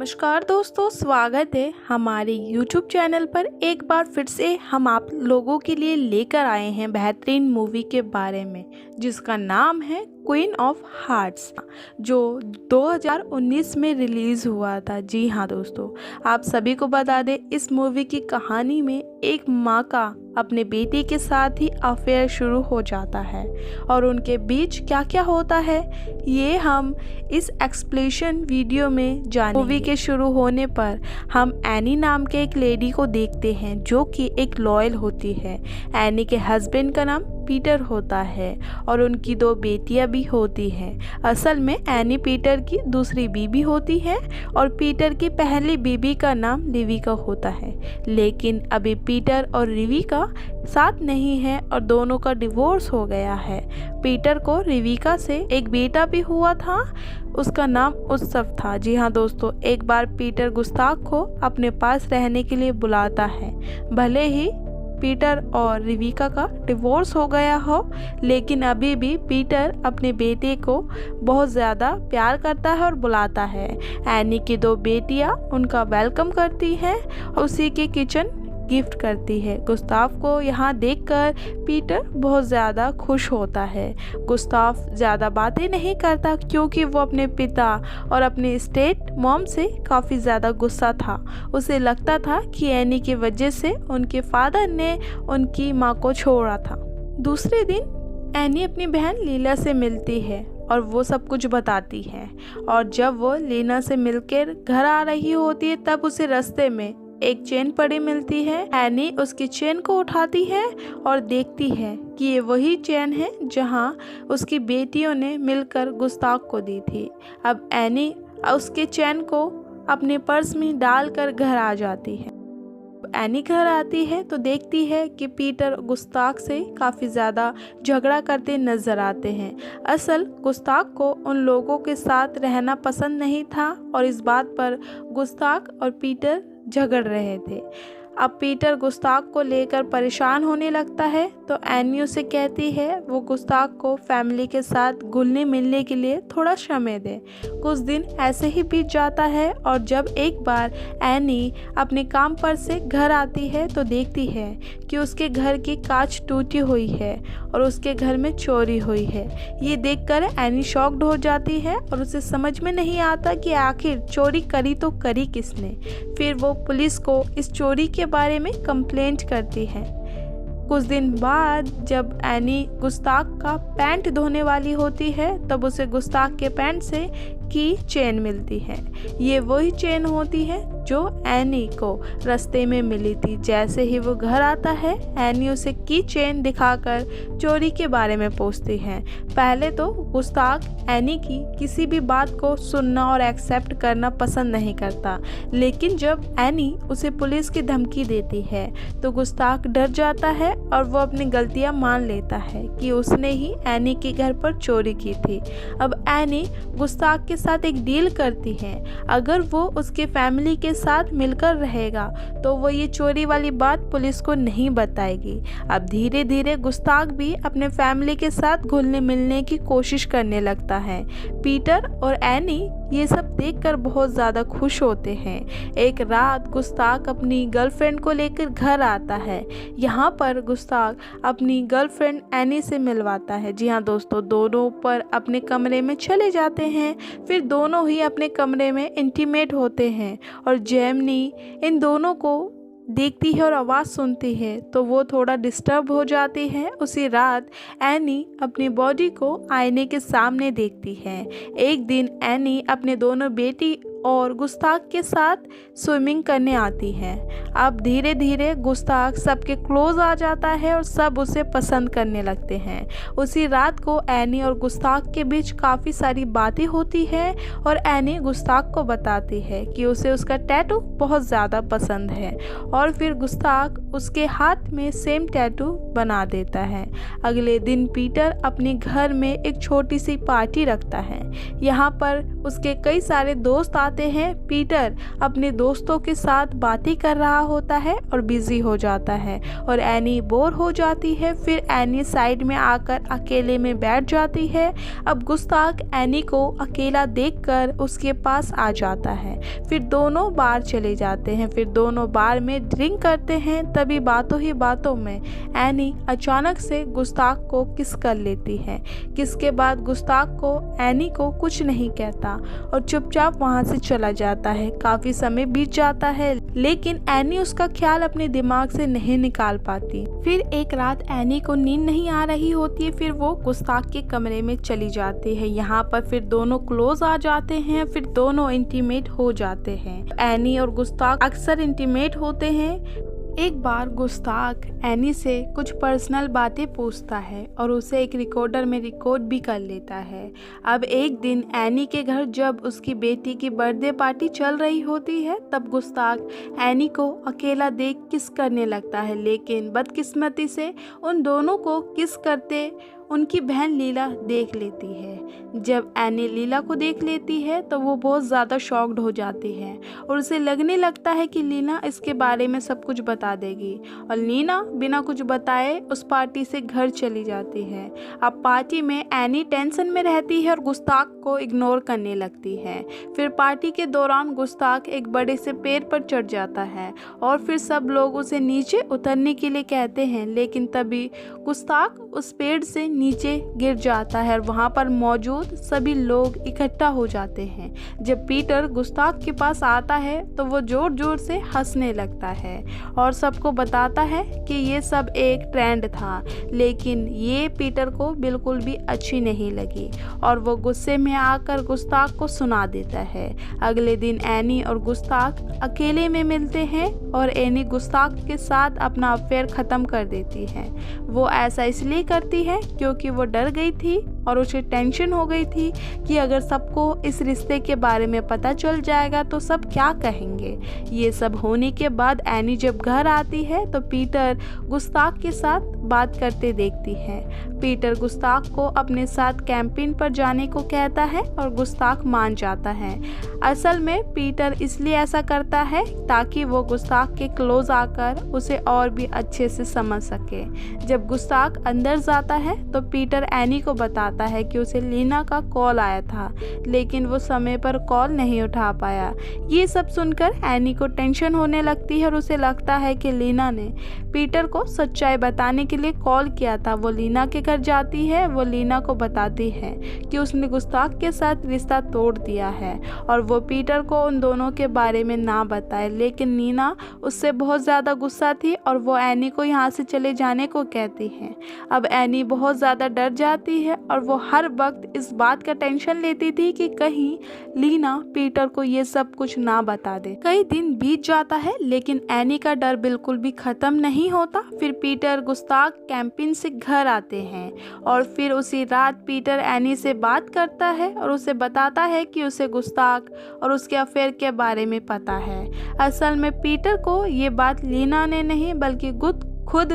नमस्कार दोस्तों, स्वागत है हमारे YouTube चैनल पर। एक बार फिर से हम आप लोगों के लिए लेकर आए हैं बेहतरीन मूवी के बारे में, जिसका नाम है क्वीन ऑफ हार्ट्स, जो 2019 में रिलीज़ हुआ था। जी हाँ दोस्तों, आप सभी को बता दें, इस मूवी की कहानी में एक माँ का अपने बेटे के साथ ही अफेयर शुरू हो जाता है और उनके बीच क्या क्या होता है ये हम इस एक्सप्लेनेशन वीडियो में जानेंगे। मूवी के शुरू होने पर हम एनी नाम के एक लेडी को देखते हैं जो कि एक लॉयल होती है। एनी के हस्बैंड का नाम पीटर होता है और उनकी 2 बेटियां भी होती हैं। असल में एनी पीटर की दूसरी बीबी होती है और पीटर की पहली बीबी का नाम रिविका होता है। लेकिन अभी पीटर और रिविका साथ नहीं है और दोनों का डिवोर्स हो गया है। पीटर को रिविका से एक बेटा भी हुआ था, उसका नाम उत्सव था। जी हाँ दोस्तों, एक बार पीटर गुस्ताख को अपने पास रहने के लिए बुलाता है। भले ही पीटर और रिविका का डिवोर्स हो गया हो, लेकिन अभी भी पीटर अपने बेटे को बहुत ज़्यादा प्यार करता है और बुलाता है। एनी की 2 बेटियां उनका वेलकम करती हैं और उसी के किचन गिफ्ट करती है। गुस्ताव को यहाँ देखकर पीटर बहुत ज़्यादा खुश होता है। गुस्ताव ज़्यादा बातें नहीं करता क्योंकि वो अपने पिता और अपने स्टेट मॉम से काफ़ी ज़्यादा गुस्सा था। उसे लगता था कि एनी की वजह से उनके फादर ने उनकी माँ को छोड़ा था। दूसरे दिन एनी अपनी बहन लीला से मिलती है और वो सब कुछ बताती है, और जब वो लीना से मिलकर घर आ रही होती है तब उसे रास्ते में एक चेन पड़ी मिलती है। एनी उसकी चेन को उठाती है और देखती है कि ये वही चेन है जहां उसकी बेटियों ने मिलकर गुस्ताख को दी थी। अब एनी उसके चेन को अपने पर्स में डालकर घर आ जाती है। एनी घर आती है तो देखती है कि पीटर गुस्ताख से काफ़ी ज़्यादा झगड़ा करते नज़र आते हैं। असल गुस्ताख को उन लोगों के साथ रहना पसंद नहीं था और इस बात पर गुस्ताख और पीटर झगड़ रहे थे। अब पीटर गुस्ताख को लेकर परेशान होने लगता है तो एनी उसे कहती है वो गुस्ताख को फैमिली के साथ घुलने मिलने के लिए थोड़ा समय दे। कुछ दिन ऐसे ही बीत जाता है और जब एक बार एनी अपने काम पर से घर आती है तो देखती है कि उसके घर की कांच टूटी हुई है और उसके घर में चोरी हुई है। ये देखकर एनी शॉक्ड हो जाती है और उसे समझ में नहीं आता कि आखिर चोरी करी तो करी किसने। फिर वो पुलिस को इस चोरी के बारे में कंप्लेंट करती है। कुछ दिन बाद जब एनी गुस्ताख का पैंट धोने वाली होती है तब उसे गुस्ताख के पैंट से की चेन मिलती है। ये वही चेन होती है जो एनी को रास्ते में मिली थी। जैसे ही वो घर आता है एनी उसे की चेन दिखाकर चोरी के बारे में पूछती है। पहले तो गुस्ताख एनी की किसी भी बात को सुनना और एक्सेप्ट करना पसंद नहीं करता, लेकिन जब एनी उसे पुलिस की धमकी देती है तो गुस्ताख डर जाता है और वो अपनी गलतियां मान लेता है कि उसने ही एनी के घर पर चोरी की थी। अब एनी गुस्ताख के साथ एक डील करती है, अगर वो उसके फैमिली के साथ मिलकर रहेगा तो वो ये चोरी वाली बात पुलिस को नहीं बताएगी। अब धीरे धीरे गुस्ताख भी अपने फैमिली के साथ घुलने मिलने की कोशिश करने लगता है। पीटर और एनी ये सब देखकर बहुत ज़्यादा खुश होते हैं। एक रात गुस्ताख अपनी गर्लफ्रेंड को लेकर घर आता है। यहाँ पर गुस्ताख अपनी गर्लफ्रेंड एनी से मिलवाता है। जी हाँ दोस्तों, दोनों ऊपर अपने कमरे में चले जाते हैं। फिर दोनों ही अपने कमरे में इंटीमेट होते हैं और जेमिनी इन दोनों को देखती है और आवाज़ सुनती है तो वो थोड़ा डिस्टर्ब हो जाती है। उसी रात एनी अपनी बॉडी को आईने के सामने देखती है। एक दिन एनी अपने दोनों बेटी और गुस्ताख के साथ स्विमिंग करने आती है। अब धीरे धीरे गुस्ताख सबके क्लोज आ जाता है और सब उसे पसंद करने लगते हैं। उसी रात को एनी और गुस्ताख के बीच काफ़ी सारी बातें होती है और एनी गुस्ताख को बताती है कि उसे उसका टैटू बहुत ज़्यादा पसंद है और फिर गुस्ताख उसके हाथ में सेम टैटू बना देता है। अगले दिन पीटर अपने घर में एक छोटी सी पार्टी रखता है। यहाँ पर उसके कई सारे दोस्त जाते हैं, पीटर अपने दोस्तों के साथ बातें कर रहा होता है और बिजी हो जाता है और एनी बोर हो जाती है। फिर एनी साइड में आकर अकेले में बैठ जाती है। अब गुस्ताख एनी को अकेला देखकर उसके पास आ जाता है। फिर दोनों बार चले जाते हैं। फिर दोनों बार में ड्रिंक करते हैं। तभी बातों ही बातों में एनी अचानक से गुस्ताख को किस कर लेती है। किस के बाद गुस्ताख को एनी को कुछ नहीं कहता और चुपचाप वहां से चला जाता है। काफी समय बीत जाता है लेकिन एनी उसका ख्याल अपने दिमाग से नहीं निकाल पाती। फिर एक रात एनी को नींद नहीं आ रही होती है। फिर वो गुस्ताख के कमरे में चली जाती है। यहाँ पर फिर दोनों क्लोज आ जाते हैं। फिर दोनों इंटीमेट हो जाते हैं। एनी और गुस्ताख अक्सर इंटीमेट होते हैं। एक बार गुस्ताख एनी से कुछ पर्सनल बातें पूछता है और उसे एक रिकॉर्डर में रिकॉर्ड भी कर लेता है। अब एक दिन एनी के घर जब उसकी बेटी की बर्थडे पार्टी चल रही होती है तब गुस्ताख एनी को अकेला देख किस करने लगता है, लेकिन बदकिस्मती से उन दोनों को किस करते उनकी बहन लीला देख लेती है। जब एनी लीला को देख लेती है तो वो बहुत ज़्यादा शॉक्ड हो जाती है और उसे लगने लगता है कि लीना इसके बारे में सब कुछ बता देगी और लीना बिना कुछ बताए उस पार्टी से घर चली जाती है। अब पार्टी में एनी टेंशन में रहती है और गुस्ताख को इग्नोर करने लगती है। फिर पार्टी के दौरान गुस्ताख एक बड़े से पेड़ पर चढ़ जाता है और फिर सब लोग उसे नीचे उतरने के लिए कहते हैं, लेकिन तभी गुस्ताख उस पेड़ से नीचे गिर जाता है और वहाँ पर मौजूद सभी लोग इकट्ठा हो जाते हैं। जब पीटर गुस्ताख के पास आता है तो वो जोर जोर से हंसने लगता है और सबको बताता है कि ये सब एक ट्रेंड था, लेकिन ये पीटर को बिल्कुल भी अच्छी नहीं लगी और वो गुस्से में आकर गुस्ताख को सुना देता है। अगले दिन एनी और गुस्ताख अकेले में मिलते हैं और एनी गुस्ताख के साथ अपना अफेयर ख़त्म कर देती है। वो ऐसा इसलिए करती है क्योंकि वो डर गई थी और उसे टेंशन हो गई थी कि अगर सबको इस रिश्ते के बारे में पता चल जाएगा तो सब क्या कहेंगे। ये सब होने के बाद एनी जब घर आती है तो पीटर गुस्ताख के साथ बात करते देखती है। पीटर गुस्ताख को अपने साथ कैंपिंग पर जाने को कहता है और गुस्ताख मान जाता है। असल में पीटर इसलिए ऐसा करता है ताकि वो गुस्ताख के क्लोज आकर उसे और भी अच्छे से समझ सके। जब गुस्ताख अंदर जाता है तो पीटर एनी को बताता है कि उसे लीना का कॉल आया था, लेकिन वो समय पर कॉल नहीं उठा पाया। ये सब सुनकर एनी को टेंशन होने लगती है और उसे लगता है कि लीना ने पीटर को सच्चाई बताने के लिए कॉल किया था। वो लीना के घर जाती है। वो लीना को बताती है कि उसने गुस्ताख के साथ रिश्ता तोड़ दिया है और वो पीटर को उन दोनों के बारे में ना बताए, लेकिन लीना उससे बहुत ज़्यादा गुस्सा थी और वो एनी को यहाँ से चले जाने को कहती है। अब एनी बहुत ज़्यादा डर जाती है और वो हर वक्त इस बात का टेंशन लेती थी कि कहीं लीना पीटर को ये सब कुछ ना बता दे। कई दिन बीत जाता है लेकिन एनी का डर बिल्कुल भी ख़त्म नहीं होता। फिर पीटर गुस्ताख कैंपिंग से घर आते हैं और फिर उसी रात पीटर एनी से बात करता है और उसे बताता है कि उसे गुस्ताख और उसके अफेयर के बारे में पता है। असल में पीटर को ये बात लीना ने नहीं बल्कि खुद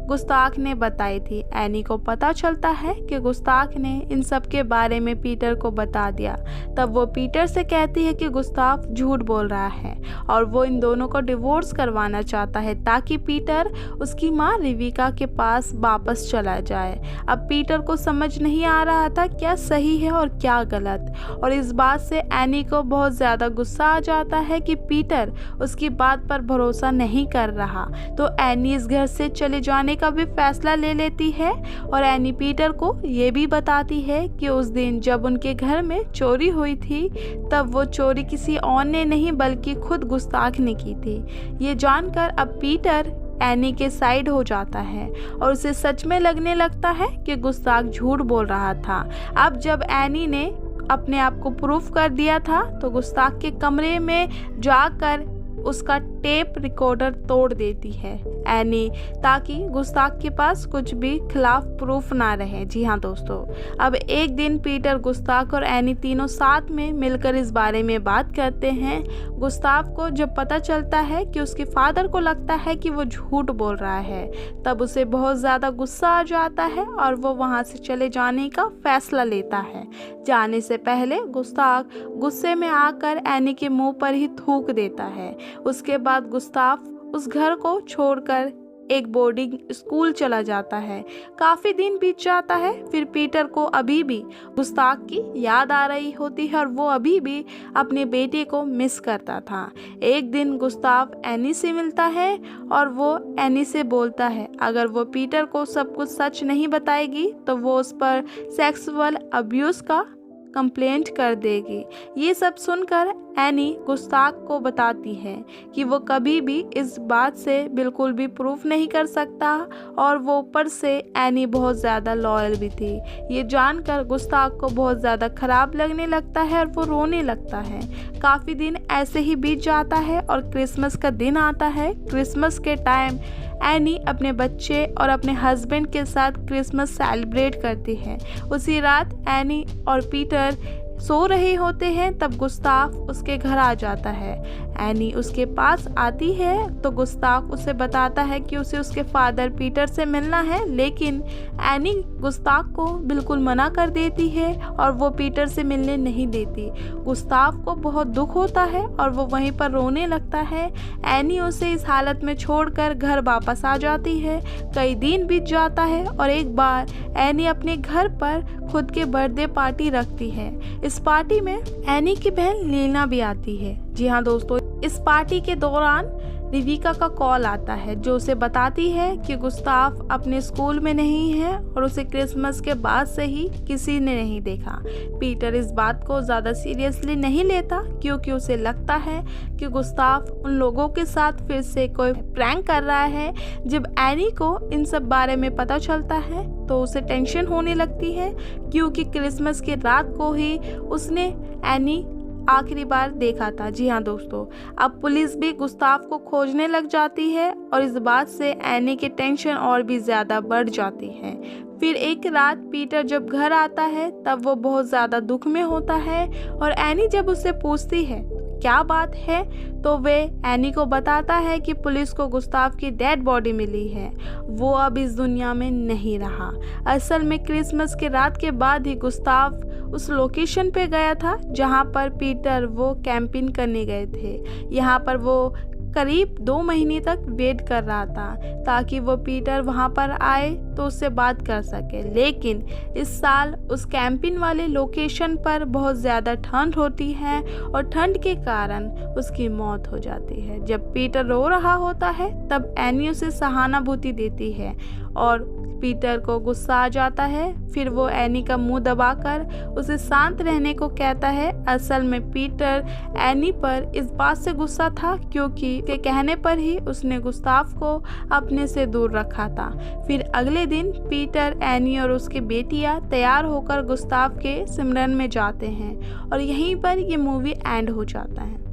गुस्ताख ने बताई थी। एनी को पता चलता है कि गुस्ताख ने इन सब के बारे में पीटर को बता दिया। तब वो पीटर से कहती है कि गुस्ताख झूठ बोल रहा है और वो इन दोनों को डिवोर्स करवाना चाहता है ताकि पीटर उसकी माँ रिविका के पास वापस चला जाए। अब पीटर को समझ नहीं आ रहा था क्या सही है और क्या गलत, और इस बात से एनी को बहुत ज़्यादा गुस्सा आ जाता है कि पीटर उसकी बात पर भरोसा नहीं कर रहा। तो एनी इस घर से चले जाने का भी फैसला ले लेती है और एनी पीटर को ये भी बताती है कि उस दिन जब उनके घर में चोरी हुई थी तब वो चोरी किसी और ने नहीं बल्कि खुद गुस्ताख ने की थी। ये जानकर अब पीटर एनी के साइड हो जाता है और उसे सच में लगने लगता है कि गुस्ताख झूठ बोल रहा था। अब जब एनी ने अपने आप को प्रूफ कर दिया था तो गुस्ताख के कमरे में जाकर उसका टेप रिकॉर्डर तोड़ देती है एनी, ताकि गुस्ताख के पास कुछ भी खिलाफ प्रूफ ना रहे। जी हाँ दोस्तों, अब एक दिन पीटर, गुस्ताख और एनी तीनों साथ में मिलकर इस बारे में बात करते हैं। गुस्ताव को जब पता चलता है कि उसके फादर को लगता है कि वो झूठ बोल रहा है, तब उसे बहुत ज़्यादा गुस्सा आ जाता है और वो वहाँ से चले जाने का फैसला लेता है। जाने से पहले गुस्ताव गुस्से में आकर एनी के मुंह पर ही थूक देता है। उसके बाद गुस्ताव उस घर को छोड़कर एक बोर्डिंग स्कूल चला जाता है। काफ़ी दिन बीत जाता है, फिर पीटर को अभी भी गुस्ताख की याद आ रही होती है और वो अभी भी अपने बेटे को मिस करता था। एक दिन गुस्ताव एनी से मिलता है और वो एनी से बोलता है अगर वो पीटर को सब कुछ सच नहीं बताएगी तो वो उस पर सेक्सुअल अब्यूज़ का कंप्लेंट कर देगी। ये सब सुनकर एनी गुस्ताख को बताती है कि वो कभी भी इस बात से बिल्कुल भी प्रूफ नहीं कर सकता और वो ऊपर से एनी बहुत ज़्यादा लॉयल भी थी। ये जानकर गुस्ताख को बहुत ज़्यादा ख़राब लगने लगता है और वो रोने लगता है। काफ़ी दिन ऐसे ही बीत जाता है और क्रिसमस का दिन आता है। क्रिसमस के टाइम एनी अपने बच्चे और अपने हस्बैंड के साथ क्रिसमस सेलिब्रेट करती है। उसी रात एनी और पीटर सो रहे होते हैं, तब गुस्ताव उसके घर आ जाता है। एनी उसके पास आती है तो गुस्ताव उसे बताता है कि उसे उसके फादर पीटर से मिलना है, लेकिन एनी गुस्ताव को बिल्कुल मना कर देती है और वो पीटर से मिलने नहीं देती। गुस्ताव को बहुत दुख होता है और वो वहीं पर रोने लगता है। एनी उसे इस हालत में छोड़कर घर वापस आ जाती है। कई दिन बीत जाता है और एक बार एनी अपने घर पर खुद के बर्थडे पार्टी रखती है। इस पार्टी में एनी की बहन लीना भी आती है। जी हाँ दोस्तों, इस पार्टी के दौरान रिविका का कॉल आता है जो उसे बताती है कि गुस्ताव अपने स्कूल में नहीं है और उसे क्रिसमस के बाद से ही किसी ने नहीं देखा। पीटर इस बात को ज़्यादा सीरियसली नहीं लेता क्योंकि उसे लगता है कि गुस्ताव उन लोगों के साथ फिर से कोई प्रैंक कर रहा है। जब एनी को इन सब बारे में पता चलता है तो उसे टेंशन होने लगती है क्योंकि क्रिसमस की रात को ही उसने एनी आखिरी बार देखा था। जी हाँ दोस्तों, अब पुलिस भी गुस्ताव को खोजने लग जाती है और इस बात से एनी की टेंशन और भी ज़्यादा बढ़ जाती है। फिर एक रात पीटर जब घर आता है तब वो बहुत ज़्यादा दुख में होता है और एनी जब उससे पूछती है क्या बात है तो वे एनी को बताता है कि पुलिस को गुस्ताव की डेड बॉडी मिली है। वो अब इस दुनिया में नहीं रहा। असल में क्रिसमस की रात के बाद ही गुस्ताव उस लोकेशन पे गया था जहाँ पर पीटर वो कैंपिंग करने गए थे। यहाँ पर वो करीब 2 महीने तक वेट कर रहा था ताकि वो पीटर वहाँ पर आए तो उससे बात कर सके, लेकिन इस साल उस कैंपिंग वाले लोकेशन पर बहुत ज़्यादा ठंड होती है और ठंड के कारण उसकी मौत हो जाती है। जब पीटर रो रहा होता है तब एनी उसे सहानुभूति देती है और पीटर को गुस्सा आ जाता है। फिर वो एनी का मुंह दबाकर उसे शांत रहने को कहता है। असल में पीटर एनी पर इस बात से गुस्सा था क्योंकि के कहने पर ही उसने गुस्ताव को अपने से दूर रखा था। फिर अगले दिन पीटर, एनी और उसकी बेटियां तैयार होकर गुस्ताव के सिमरन में जाते हैं और यहीं पर ये मूवी एंड हो जाता है।